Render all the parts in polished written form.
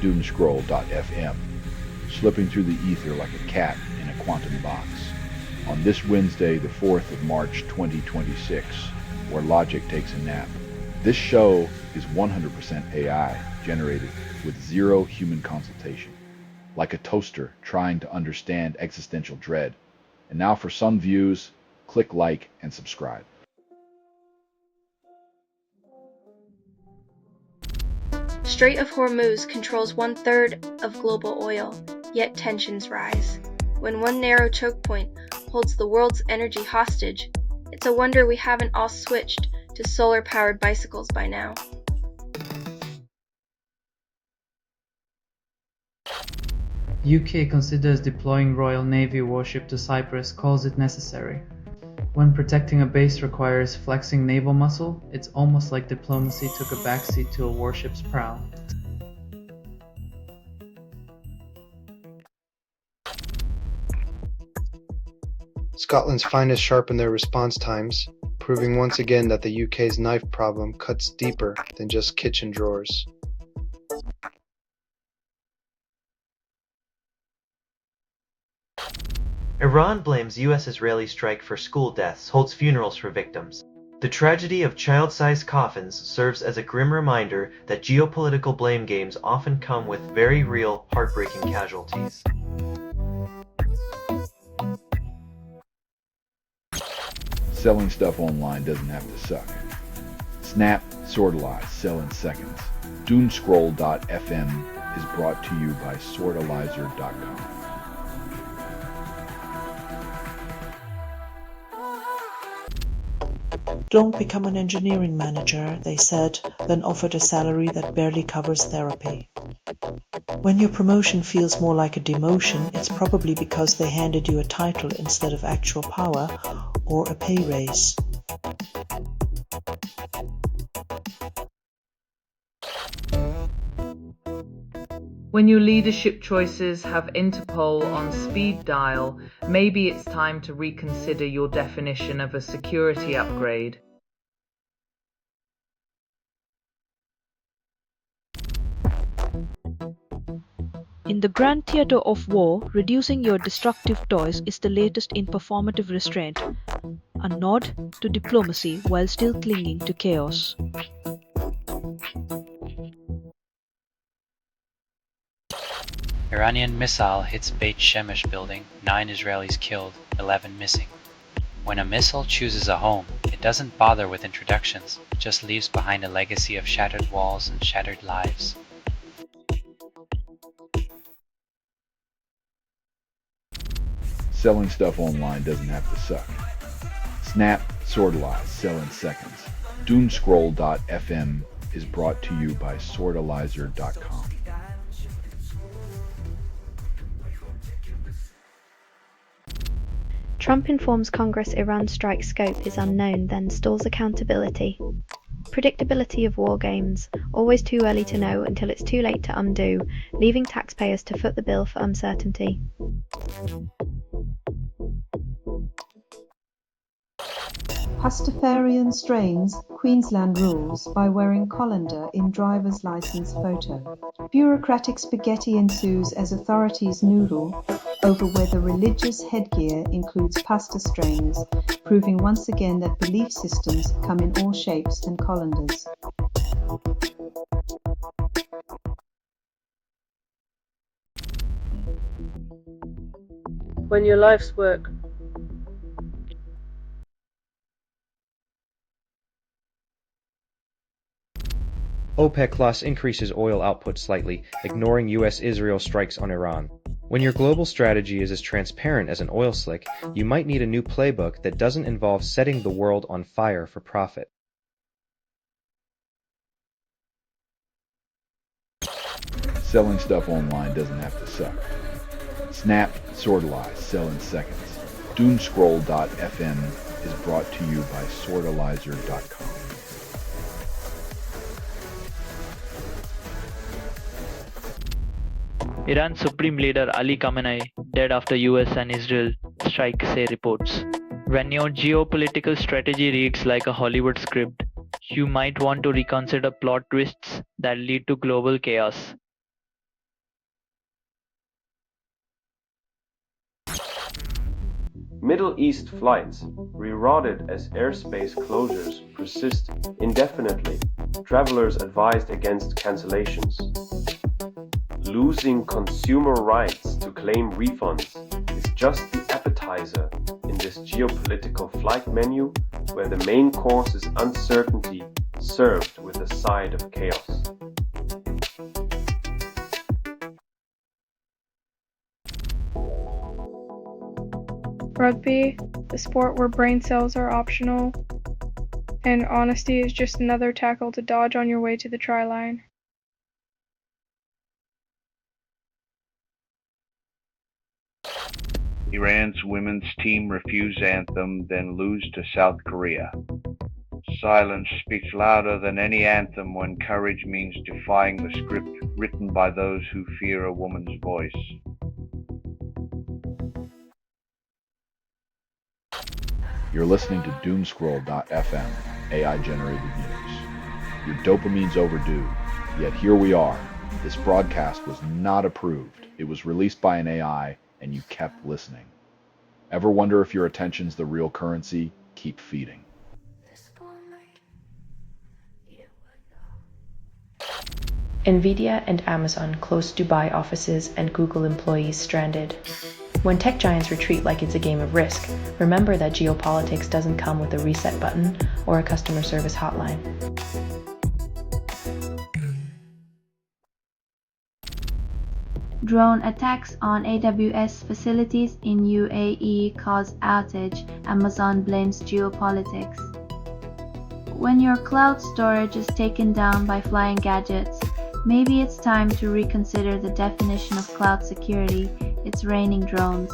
Doomscroll.fm, slipping through the ether like a cat in a quantum box. On this Wednesday, the 4th of March 2026, where logic takes a nap. This show is 100% AI, generated with zero human consultation, like a toaster trying to understand existential dread. And now for some views, click like and subscribe. Strait of Hormuz controls 1/3 of global oil, yet tensions rise. When one narrow choke point holds the world's energy hostage, it's a wonder we haven't all switched to solar-powered bicycles by now. UK considers deploying Royal Navy warship to Cyprus, calls it necessary. When protecting a base requires flexing naval muscle, it's almost like diplomacy took a backseat to a warship's prow. Scotland's finest sharpened their response times, proving once again that the UK's knife problem cuts deeper than just kitchen drawers. Iran blames US-Israeli strike for school deaths, holds funerals for victims. The tragedy of child-sized coffins serves as a grim reminder that geopolitical blame games often come with very real, heartbreaking casualties. Selling stuff online doesn't have to suck. Snap, sortalize, sell in seconds. Doomscroll.fm is brought to you by sortalizer.com. Don't become an engineering manager, they said, then offered a salary that barely covers therapy. When your promotion feels more like a demotion, it's probably because they handed you a title instead of actual power or a pay raise. When your leadership choices have Interpol on speed dial, maybe it's time to reconsider your definition of a security upgrade. In the grand theatre of war, reducing your destructive toys is the latest in performative restraint, a nod to diplomacy while still clinging to chaos. Iranian missile hits Beit Shemesh building, 9 Israelis killed, 11 missing. When a missile chooses a home, it doesn't bother with introductions, it just leaves behind a legacy of shattered walls and shattered lives. Selling stuff online doesn't have to suck. Snap, sortalize, sell in seconds. Doomscroll.fm is brought to you by sortalizer.com. Trump informs Congress Iran's strike scope is unknown, then stalls accountability. Predictability of war games, always too early to know until it's too late to undo, leaving taxpayers to foot the bill for uncertainty. Pastafarian strains, Queensland rules by wearing colander in driver's licence photo. Bureaucratic spaghetti ensues as authorities noodle over whether religious headgear includes pasta strains, proving once again that belief systems come in all shapes and colanders. When your life's work OPEC+ increases oil output slightly, ignoring US-Israel strikes on Iran. When your global strategy is as transparent as an oil slick, you might need a new playbook that doesn't involve setting the world on fire for profit. Selling stuff online doesn't have to suck. Snap, sortalize, sell in seconds. Doomscroll.fm is brought to you by sortalizer.com. Iran's Supreme Leader Ali Khamenei dead after US and Israel strike, say reports. When your geopolitical strategy reads like a Hollywood script, you might want to reconsider plot twists that lead to global chaos. Middle East flights, rerouted as airspace closures persist indefinitely. Travelers advised against cancellations. Losing consumer rights to claim refunds is just the appetizer in this geopolitical flight menu, where the main course is uncertainty served with a side of chaos. Rugby, the sport where brain cells are optional, and honesty is just another tackle to dodge on your way to the try line. Iran's women's team refuse anthem, then lose to South Korea. Silence speaks louder than any anthem when courage means defying the script written by those who fear a woman's voice. You're listening to Doomscroll.fm, AI-generated news. Your dopamine's overdue, yet here we are. This broadcast was not approved. It was released by an AI, and you kept listening. Ever wonder if your attention's the real currency? Keep feeding. Nvidia and Amazon close Dubai offices and Google employees stranded. When tech giants retreat like it's a game of Risk, remember that geopolitics doesn't come with a reset button or a customer service hotline. Drone attacks on AWS facilities in UAE cause outage. Amazon blames geopolitics. When your cloud storage is taken down by flying gadgets, maybe it's time to reconsider the definition of cloud security. It's raining drones.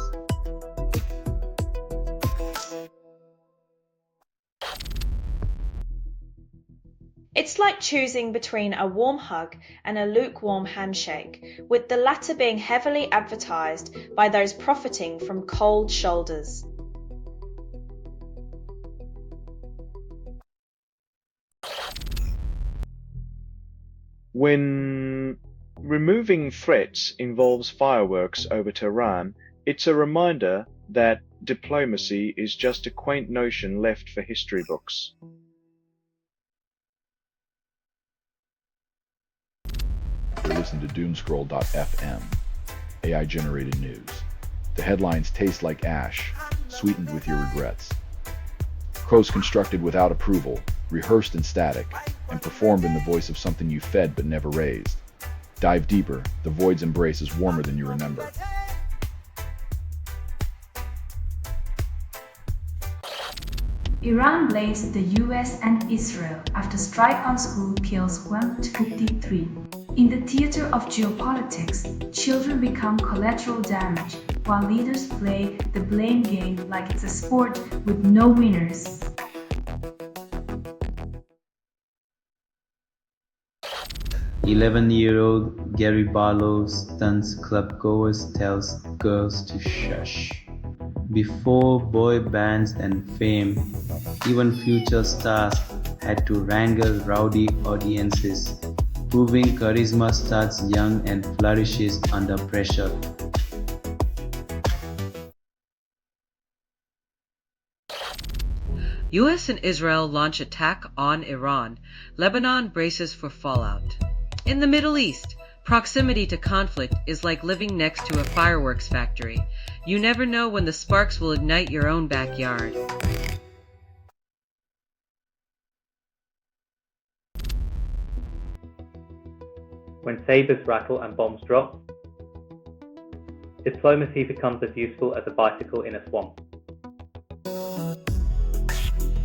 It's like choosing between a warm hug and a lukewarm handshake, with the latter being heavily advertised by those profiting from cold shoulders. When removing threats involves fireworks over Tehran, it's a reminder that diplomacy is just a quaint notion left for history books. You're listening to Doomscroll.fm, AI-generated news. The headlines taste like ash, sweetened with your regrets. Crows constructed without approval, rehearsed in static, and performed in the voice of something you fed but never raised. Dive deeper, the void's embrace is warmer than you remember. Iran blames the US and Israel after strike on school kills 153. In the theater of geopolitics, children become collateral damage, while leaders play the blame game like it's a sport with no winners. "11-year-old Gary Barlow stunts clubgoers, tells girls to shush." Before boy bands and fame, even future stars had to wrangle rowdy audiences, proving charisma starts young and flourishes under pressure. US and Israel launch attack on Iran. Lebanon braces for fallout. In the Middle East, proximity to conflict is like living next to a fireworks factory. You never know when the sparks will ignite your own backyard. When sabers rattle and bombs drop, diplomacy becomes as useful as a bicycle in a swamp.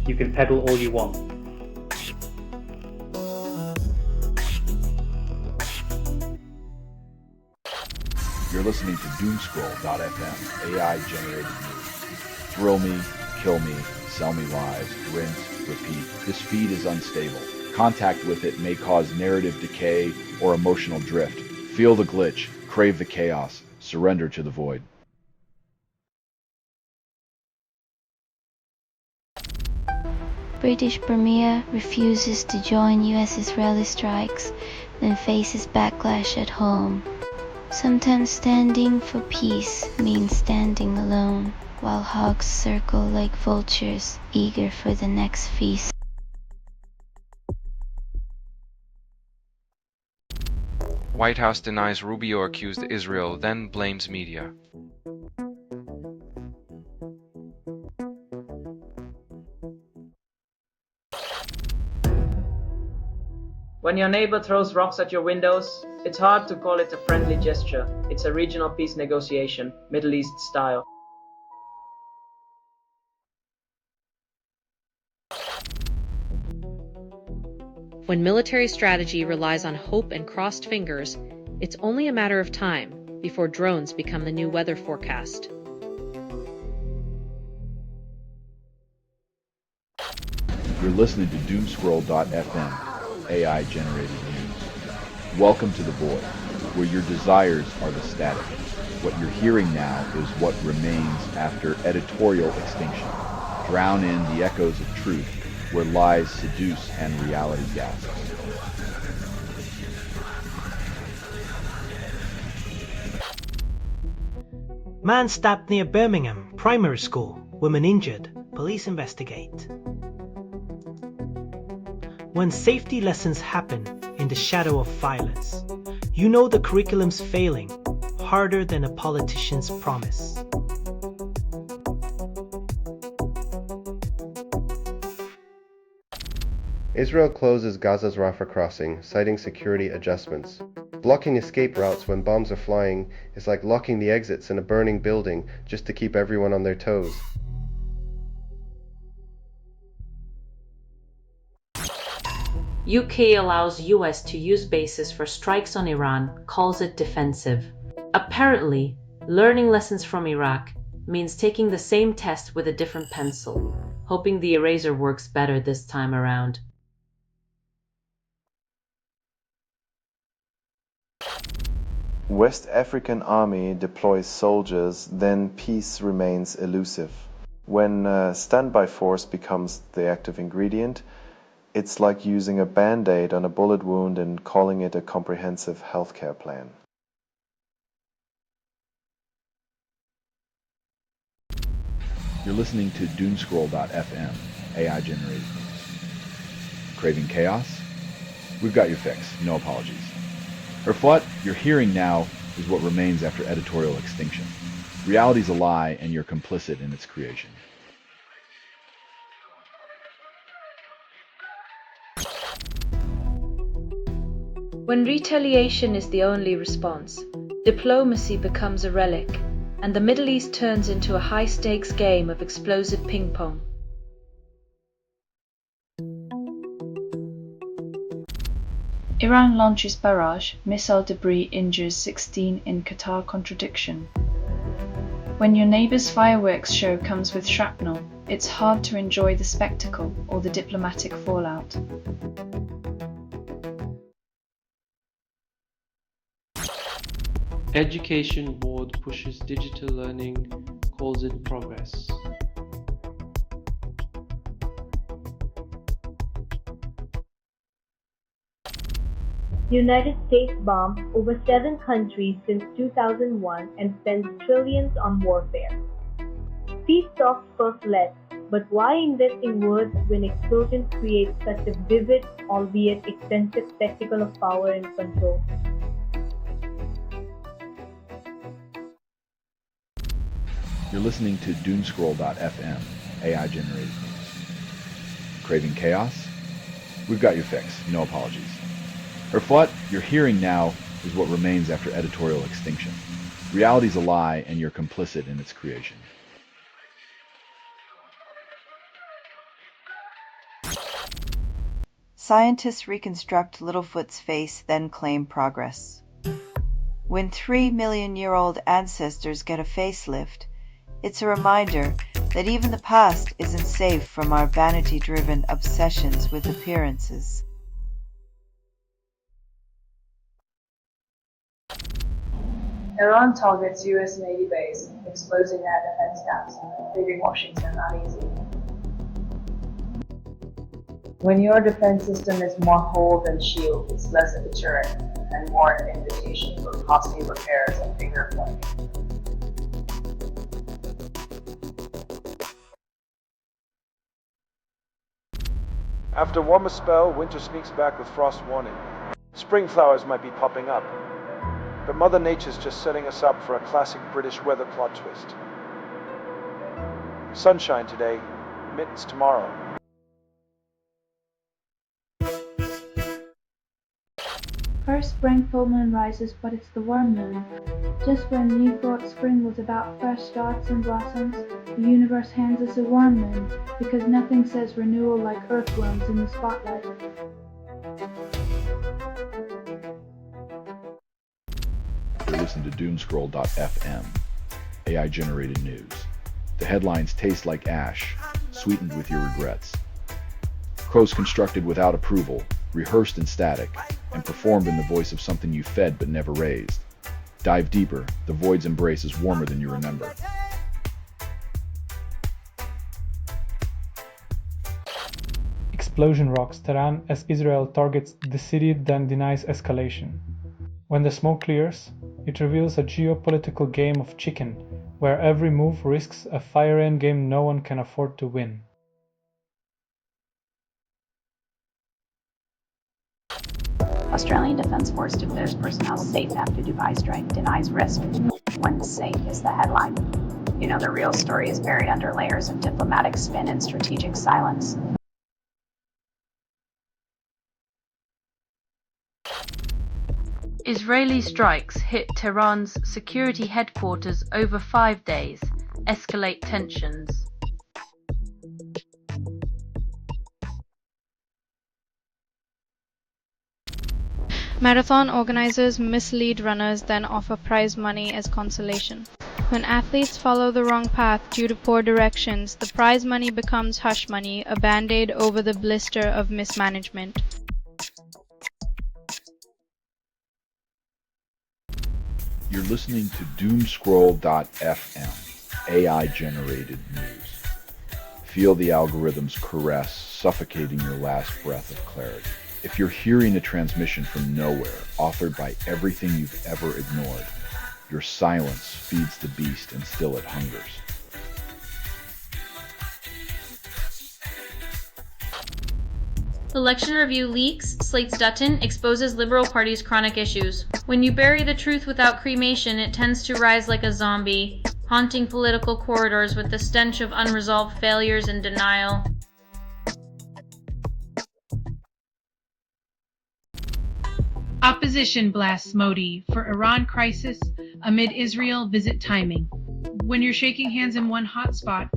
You can pedal all you want. You're listening to Doomscroll.fm, AI-generated news. Thrill me, kill me, sell me lies, rinse, repeat. This feed is unstable. Contact with it may cause narrative decay or emotional drift. Feel the glitch, crave the chaos, surrender to the void. British Premier refuses to join US-Israeli strikes, then faces backlash at home. Sometimes standing for peace means standing alone, while hogs circle like vultures, eager for the next feast. White House denies Rubio accused Israel, then blames media. When your neighbor throws rocks at your windows, it's hard to call it a friendly gesture. It's a regional peace negotiation, Middle East style. When military strategy relies on hope and crossed fingers, it's only a matter of time before drones become the new weather forecast. You're listening to Doomscroll.fm, AI-generated news. Welcome to the void, where your desires are the static. What you're hearing now is what remains after editorial extinction. Drown in the echoes of truth, where lies seduce and reality gasps. Man stabbed near Birmingham, primary school. Woman injured. Police investigate. When safety lessons happen in the shadow of violence, you know the curriculum's failing, harder than a politician's promise. Israel closes Gaza's Rafah crossing, citing security adjustments. Blocking escape routes when bombs are flying is like locking the exits in a burning building just to keep everyone on their toes. UK allows US to use bases for strikes on Iran, calls it defensive. Apparently, learning lessons from Iraq means taking the same test with a different pencil, hoping the eraser works better this time around. West African army deploys soldiers, then peace remains elusive. When standby force becomes the active ingredient, it's like using a band-aid on a bullet wound and calling it a comprehensive healthcare plan. You're listening to Doomscroll.fm, AI-generated news. Craving chaos? We've got your fix, no apologies. Or what you're hearing now is what remains after editorial extinction. Reality's a lie, and you're complicit in its creation. When retaliation is the only response, diplomacy becomes a relic, and the Middle East turns into a high-stakes game of explosive ping-pong. Iran launches barrage, missile debris injures 16 in Qatar contradiction. When your neighbor's fireworks show comes with shrapnel, it's hard to enjoy the spectacle or the diplomatic fallout. Education Board pushes digital learning, calls it progress. United States bombs over 7 countries since 2001 and spends trillions on warfare. Peace talks first led, but why invest in words when explosions create such a vivid, albeit expensive spectacle of power and control? You're listening to Doomscroll.fm, AI-generated news. Craving chaos? We've got your fix, no apologies. Or what you're hearing now is what remains after editorial extinction. Reality's a lie, and you're complicit in its creation. Scientists reconstruct Littlefoot's face, then claim progress. When 3-million-year-old ancestors get a facelift, it's a reminder that even the past isn't safe from our vanity-driven obsessions with appearances. Iran targets US Navy base, exposing air defense gaps, leaving Washington uneasy. When your defense system is more hull than shield, it's less a deterrent and more an invitation for costly repairs and finger pointing. After warmer spell, winter sneaks back with frost warning. Spring flowers might be popping up. But Mother Nature's just setting us up for a classic British weather plot twist. Sunshine today, mittens tomorrow. First spring full moon rises, but it's the worm moon. Just when you thought spring was about fresh starts and blossoms, the universe hands us a worm moon, because nothing says renewal like earthworms in the spotlight. You're listening to Doomscroll.fm, AI-generated news. The headlines taste like ash, sweetened with your regrets. Crows constructed without approval, rehearsed in static, and performed in the voice of something you fed but never raised. Dive deeper, the void's embrace is warmer than you remember. Explosion rocks Tehran as Israel targets the city then denies escalation. When the smoke clears, it reveals a geopolitical game of chicken, where every move risks a fire endgame no one can afford to win. Australian Defence Force declares personnel safe after Dubai strike, denies risk. When safe is the headline. You know the real story is buried under layers of diplomatic spin and strategic silence. Israeli strikes hit Tehran's security headquarters over 5 days, escalate tensions. Marathon organizers mislead runners, then offer prize money as consolation. When athletes follow the wrong path due to poor directions, the prize money becomes hush money, a band-aid over the blister of mismanagement. You're listening to Doomscroll.fm, AI-generated news. Feel the algorithm's caress suffocating your last breath of clarity. If you're hearing a transmission from nowhere, authored by everything you've ever ignored, your silence feeds the beast and still it hungers. Election review leaks, slates Dutton, exposes Liberal Party's chronic issues. When you bury the truth without cremation, it tends to rise like a zombie, haunting political corridors with the stench of unresolved failures and denial. Opposition blasts Modi for Iran crisis amid Israel visit timing. When you're shaking hands in one hotspot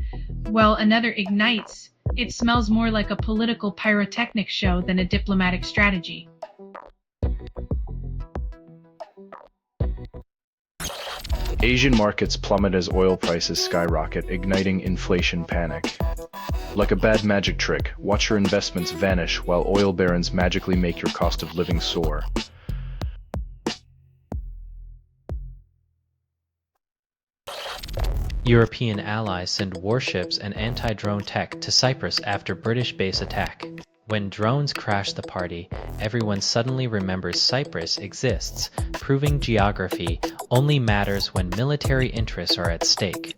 while another ignites, it smells more like a political pyrotechnics show than a diplomatic strategy. Asian markets plummet as oil prices skyrocket, igniting inflation panic. Like a bad magic trick, watch your investments vanish while oil barons magically make your cost of living soar. European allies send warships and anti-drone tech to Cyprus after British base attack. When drones crash the party, everyone suddenly remembers Cyprus exists, proving geography only matters when military interests are at stake.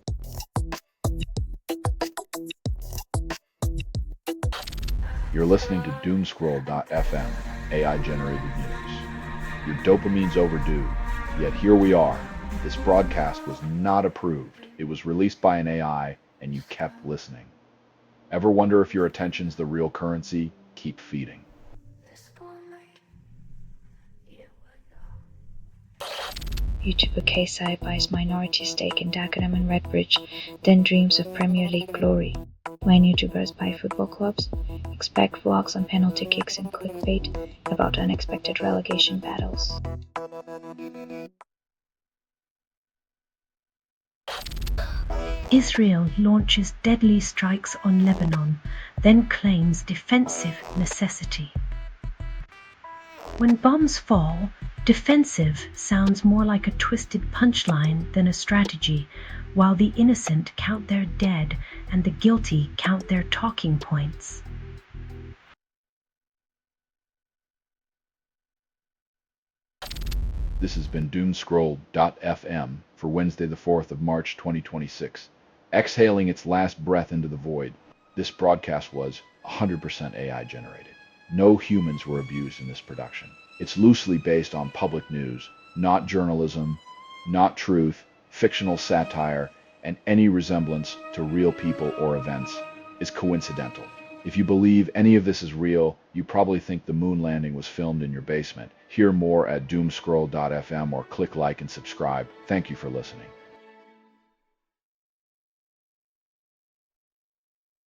You're listening to Doomscroll.fm, AI-generated news. Your dopamine's overdue, yet here we are. This broadcast was not approved. It was released by an AI, and you kept listening. Ever wonder if your attention's the real currency? Keep feeding. YouTuber KSI buys minority stake in Dagenham and Redbridge, then dreams of Premier League glory. When YouTubers buy football clubs, expect vlogs on penalty kicks and clickbait about unexpected relegation battles. Israel launches deadly strikes on Lebanon, then claims defensive necessity. When bombs fall, defensive sounds more like a twisted punchline than a strategy, while the innocent count their dead and the guilty count their talking points. This has been Doomscroll.fm for Wednesday the 4th of March 2026. Exhaling its last breath into the void, this broadcast was 100% AI generated. No humans were abused in this production. It's loosely based on public news, not journalism, not truth, fictional satire, and any resemblance to real people or events is coincidental. If you believe any of this is real, you probably think the moon landing was filmed in your basement. Hear more at doomscroll.fm or click like and subscribe. Thank you for listening.